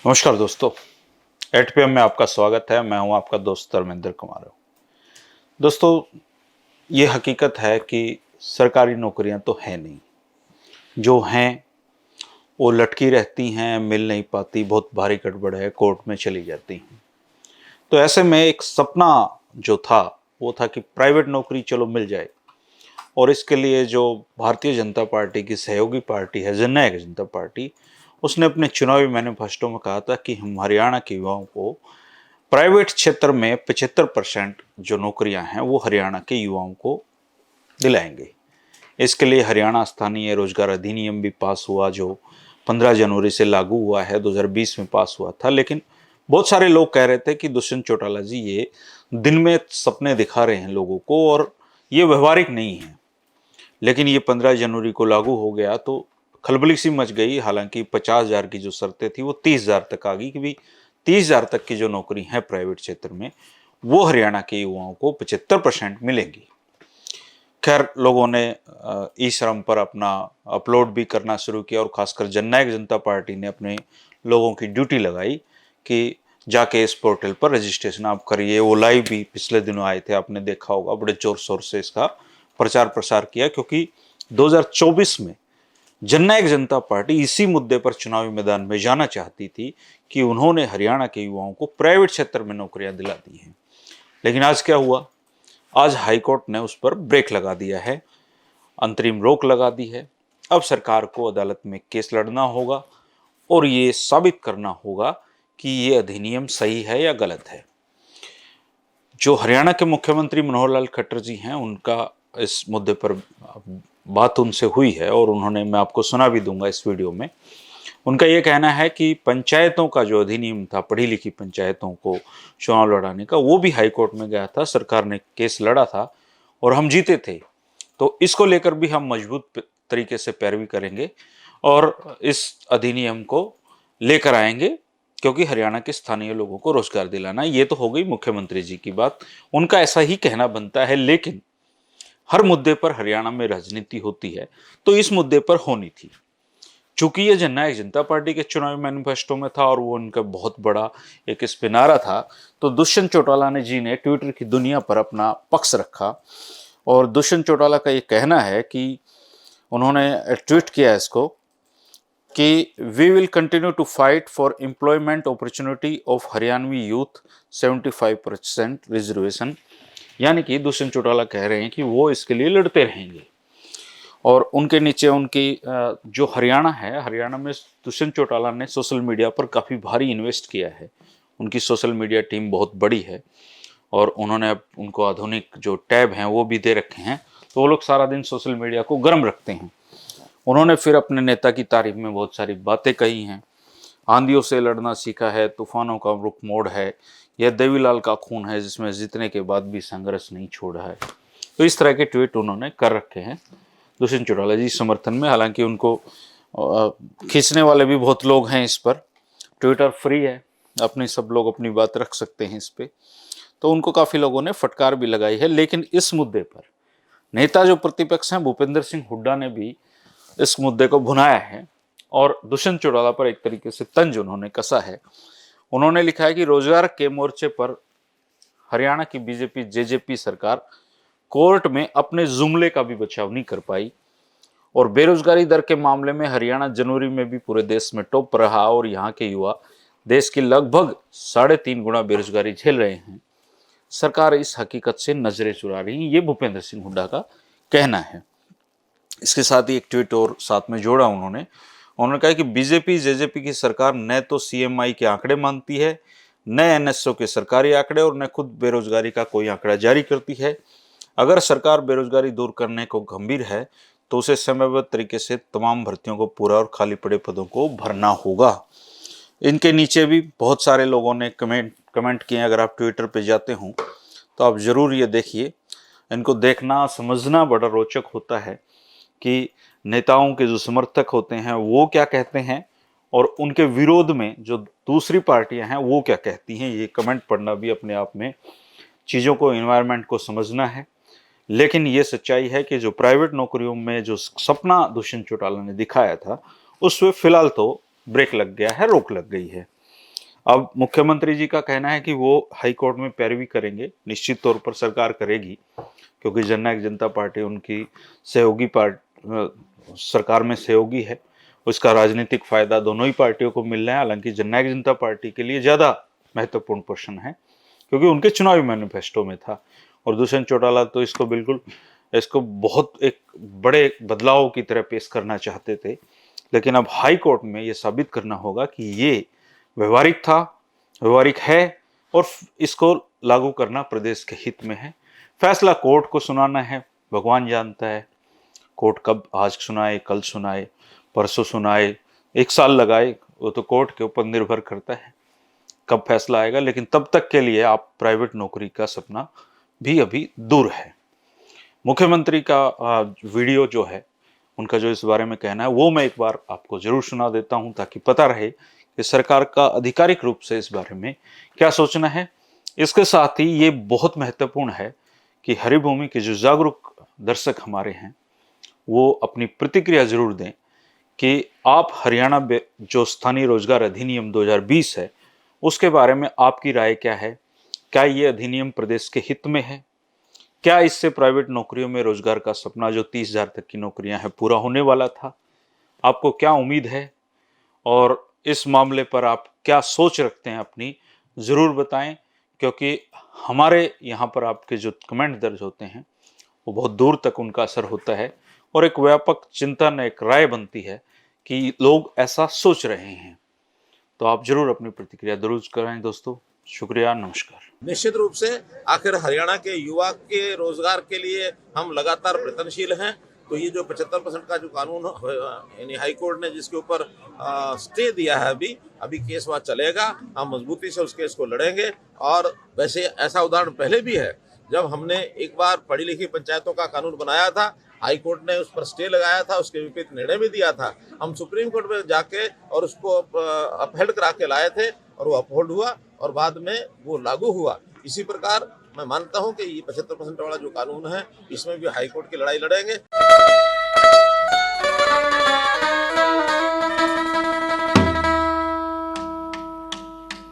नमस्कार दोस्तों, 8 PM में आपका स्वागत है। मैं हूं आपका दोस्त धर्मेंद्र कुमार। दोस्तों, ये हकीकत है कि सरकारी नौकरियां तो हैं नहीं, जो हैं वो लटकी रहती हैं, मिल नहीं पाती, बहुत भारी गड़बड़ है, कोर्ट में चली जाती हैं। तो ऐसे में एक सपना जो था वो था कि प्राइवेट नौकरी चलो मिल जाए, और इसके लिए जो भारतीय जनता पार्टी की सहयोगी पार्टी है जननायक जनता पार्टी, उसने अपने चुनावी मैनिफेस्टो में कहा था कि हम हरियाणा के युवाओं को प्राइवेट क्षेत्र में 75% जो नौकरियां हैं वो हरियाणा के युवाओं को दिलाएंगे। इसके लिए हरियाणा स्थानीय रोजगार अधिनियम भी पास हुआ, जो 15 जनवरी से लागू हुआ है, 2020 में पास हुआ था। लेकिन बहुत सारे लोग कह रहे थे कि दुष्यंत चौटाला जी ये दिन में सपने दिखा रहे हैं लोगों को और ये व्यवहारिक नहीं है। लेकिन ये 15 जनवरी को लागू हो गया तो खलबली सी मच गई। हालांकि 50,000 की जो शर्तें थी वो 30,000 तक आ गई कि भाई 30,000 तक की जो नौकरी है प्राइवेट क्षेत्र में वो हरियाणा के युवाओं को 75% मिलेंगी। खैर, लोगों ने ई श्रम पर अपना अपलोड भी करना शुरू किया और खासकर जननायक जनता पार्टी ने अपने लोगों की ड्यूटी लगाई कि जाके इस पोर्टल पर रजिस्ट्रेशन आप करिए। वो लाइव भी पिछले दिनों आए थे, आपने देखा होगा, बड़े जोर शोर से इसका प्रचार प्रसार किया, क्योंकि 2024 में जननायक जनता पार्टी इसी मुद्दे पर चुनावी मैदान में जाना चाहती थी कि उन्होंने हरियाणा के युवाओं को प्राइवेट क्षेत्र में नौकरियां दिला दी हैं। लेकिन आज क्या हुआ? आज हाईकोर्ट ने उस पर ब्रेक लगा दिया है, अंतरिम रोक लगा दी है। अब सरकार को अदालत में केस लड़ना होगा और ये साबित करना होगा कि ये अधिनियम सही है या गलत है। जो हरियाणा के मुख्यमंत्री मनोहर लाल खट्टर जी हैं, उनका इस मुद्दे पर बात उनसे हुई है और उन्होंने, मैं आपको सुना भी दूंगा इस वीडियो में, उनका ये कहना है कि पंचायतों का जो अधिनियम था, पढ़ी लिखी पंचायतों को चुनाव लड़ाने का, वो भी हाईकोर्ट में गया था, सरकार ने केस लड़ा था और हम जीते थे। तो इसको लेकर भी हम मजबूत तरीके से पैरवी करेंगे और इस अधिनियम को लेकर आएंगे, क्योंकि हरियाणा के स्थानीय लोगों को रोजगार दिलाना। ये तो हो गई मुख्यमंत्री जी की बात, उनका ऐसा ही कहना बनता है। लेकिन हर मुद्दे पर हरियाणा में राजनीति होती है, तो इस मुद्दे पर होनी थी। चूंकि ये जननायक जनता पार्टी के चुनावी मैनिफेस्टो में था और वो उनका बहुत बड़ा एक इस पे नारा था, तो दुष्यंत चौटाला ने जी ने ट्विटर की दुनिया पर अपना पक्ष रखा। और दुष्यंत चौटाला का ये कहना है कि उन्होंने ट्वीट किया इसको कि we will continue to fight for employment opportunity of Haryanvi youth 75% reservation. यानी कि दुष्यंत चौटाला कह रहे हैं कि वो इसके लिए लड़ते रहेंगे। और उनके नीचे उनकी जो हरियाणा है, हरियाणा में दुष्यंत चौटाला ने सोशल मीडिया पर काफ़ी भारी इन्वेस्ट किया है। उनकी सोशल मीडिया टीम बहुत बड़ी है और उन्होंने अब उनको आधुनिक जो टैब हैं वो भी दे रखे हैं, तो वो लोग सारा दिन सोशल मीडिया को गर्म रखते हैं। उन्होंने फिर अपने नेता की तारीफ में बहुत सारी बातें कही हैं। आंधियों से लड़ना सीखा है, तूफानों का रुख मोड़ है, यह देवीलाल का खून है जिसमें जीतने के बाद भी संघर्ष नहीं छोड़ा है। तो इस तरह के ट्वीट उन्होंने कर रखे हैं दुष्यंत चौटाला जी समर्थन में। हालांकि उनको खींचने वाले भी बहुत लोग हैं इस पर। ट्विटर फ्री है, अपनी सब लोग अपनी बात रख सकते हैं इस पर, तो उनको काफ़ी लोगों ने फटकार भी लगाई है। लेकिन इस मुद्दे पर नेता जो प्रतिपक्ष हैं भूपेंद्र सिंह हुड्डा ने भी इस मुद्दे को भुनाया है और दुष्यंत चौटाला पर एक तरीके से तंज उन्होंने कसा है। उन्होंने लिखा है कि रोजगार के मोर्चे पर हरियाणा की बीजेपी जेजेपी सरकार कोर्ट में अपने जुमले का भी बचाव नहीं कर पाई और बेरोजगारी दर के मामले में हरियाणा जनवरी में भी पूरे देश में टॉप रहा और यहाँ के युवा देश की लगभग 3.5 गुना बेरोजगारी झेल रहे हैं। सरकार इस हकीकत से नजरें चुरा रही है, ये भूपेंद्र सिंह हुड्डा का कहना है। इसके साथ ही एक ट्वीट और साथ में जोड़ा उन्होंने कहा कि बीजेपी जेजेपी की सरकार न तो सीएमआई के आंकड़े मानती है, न एनएसओ के सरकारी आंकड़े और न खुद बेरोजगारी का कोई आंकड़ा जारी करती है। अगर सरकार बेरोजगारी दूर करने को गंभीर है तो उसे समयबद्ध तरीके से तमाम भर्तियों को पूरा और खाली पड़े पदों को भरना होगा। इनके नीचे भी बहुत सारे लोगों ने कमेंट किए। अगर आप ट्विटर पे जाते हो तो आप ज़रूर ये देखिए। इनको देखना समझना बड़ा रोचक होता है कि नेताओं के जो समर्थक होते हैं वो क्या कहते हैं और उनके विरोध में जो दूसरी पार्टियां हैं वो क्या कहती हैं। ये कमेंट पढ़ना भी अपने आप में चीज़ों को, इन्वायरमेंट को समझना है। लेकिन ये सच्चाई है कि जो प्राइवेट नौकरियों में जो सपना दुष्यंत चौटाला ने दिखाया था उस पर फिलहाल तो ब्रेक लग गया है, रोक लग गई है। अब मुख्यमंत्री जी का कहना है कि वो हाई कोर्ट में पैरवी करेंगे, निश्चित तौर पर सरकार करेगी, क्योंकि जननायक जनता पार्टी उनकी सहयोगी सरकार में सहयोगी है। उसका राजनीतिक फायदा दोनों ही पार्टियों को मिल रहा है। हालांकि जननायक जनता पार्टी के लिए ज्यादा महत्वपूर्ण प्रश्न है, क्योंकि उनके चुनावी मैनिफेस्टो में था। और दुष्यंत चौटाला तो इसको बहुत एक बड़े बदलाव की तरह पेश करना चाहते थे। लेकिन अब हाई कोर्ट में यह साबित करना होगा कि ये व्यवहारिक है और इसको लागू करना प्रदेश के हित में है। फैसला कोर्ट को सुनाना है, भगवान जानता है कोर्ट कब, आज सुनाए, कल सुनाए, परसों सुनाए, 1 साल लगाए, वो तो कोर्ट के ऊपर निर्भर करता है कब फैसला आएगा। लेकिन तब तक के लिए आप प्राइवेट नौकरी का सपना भी अभी दूर है। मुख्यमंत्री का वीडियो जो है, उनका जो इस बारे में कहना है, वो मैं एक बार आपको जरूर सुना देता हूं, ताकि पता रहे कि सरकार का आधिकारिक रूप से इस बारे में क्या सोचना है। इसके साथ ही ये बहुत महत्वपूर्ण है कि हरिभूमि के जो जागरूक दर्शक हमारे हैं वो अपनी प्रतिक्रिया जरूर दें कि आप हरियाणा जो स्थानीय रोजगार अधिनियम 2020 है उसके बारे में आपकी राय क्या है। क्या ये अधिनियम प्रदेश के हित में है? क्या इससे प्राइवेट नौकरियों में रोजगार का सपना जो 30,000 तक की नौकरियां हैं पूरा होने वाला था? आपको क्या उम्मीद है और इस मामले पर आप क्या सोच रखते हैं अपनी, जरूर बताएं। क्योंकि हमारे यहाँ पर आपके जो कमेंट दर्ज होते हैं वो बहुत दूर तक उनका असर होता है और एक व्यापक चिंतन, एक राय बनती है कि लोग ऐसा सोच रहे हैं। तो आप जरूर अपनी प्रतिक्रिया दर्ज कराएं दोस्तों। शुक्रिया, नमस्कार। निश्चित रूप से आखिर हरियाणा के युवा के रोजगार के लिए हम लगातार प्रयत्नशील हैं। तो ये जो 75% का जो कानून यानी हाई कोर्ट ने जिसके ऊपर स्टे दिया है, अभी केस वहाँ चलेगा, हम मजबूती से उस केस को लड़ेंगे। और वैसे ऐसा उदाहरण पहले भी है, जब हमने एक बार पढ़ी लिखी पंचायतों का कानून बनाया था, हाई कोर्ट ने उस पर स्टे लगाया था, उसके विपरीत निर्णय भी दिया था। हम सुप्रीम कोर्ट में जाके और उसको अपहेल्ड करा के लाए थे और वो अपहोल्ड हुआ और बाद में वो लागू हुआ। इसी प्रकार मैं मानता हूं कि ये 75% वाला जो कानून है, इसमें भी हाई कोर्ट की लड़ाई लड़ेंगे।